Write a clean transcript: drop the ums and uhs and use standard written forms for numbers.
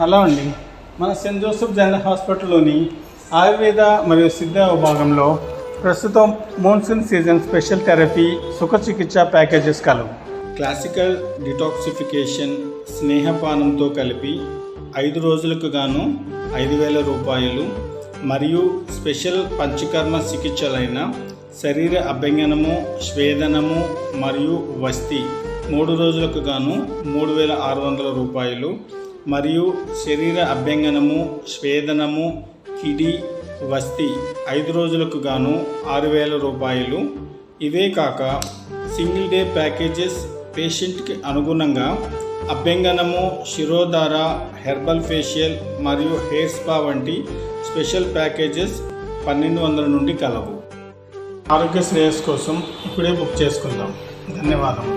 Hello అండి. మన Saint Joseph general హాస్పిటల్లోని Ayurveda మరియు సిద్ధ విభాగంలో ప్రస్తుతం మాన్సూన్ సీజన్ స్పెషల్ థెరపీ సుఖ చికిత్స ప్యాకేజెస్ కలవు. క్లాసికల్ డిటాక్సిఫికేషన్ స్నేహపానంతో కలిపి 5 రోజులకు గాను 5,000 రూపాయలు మరియు స్పెషల్ పంచకర్మ చికిత్సలైన శరీర అభ్యంగనము, స్వేదనము మరియు వస్తి 3 రోజులకు గాను 3,600 రూపాయలు మరియు శరీర అభ్యంగనము, స్వేదనము, కిడి, వస్తి 5 రోజులకు గాను 6,000 రూపాయలు. ఇవే కాక సింగిల్ డే ప్యాకేజెస్ పేషెంట్కి అనుగుణంగా అభ్యంగనము, శిరోధార, హెర్బల్ ఫేషియల్ మరియు హెయిర్ స్పా వంటి స్పెషల్ ప్యాకేజెస్ 1,200 నుండి కలవు. ఆరోగ్య శ్రేయస్ కోసం ఇప్పుడే బుక్ చేసుకుందాం. ధన్యవాదములు.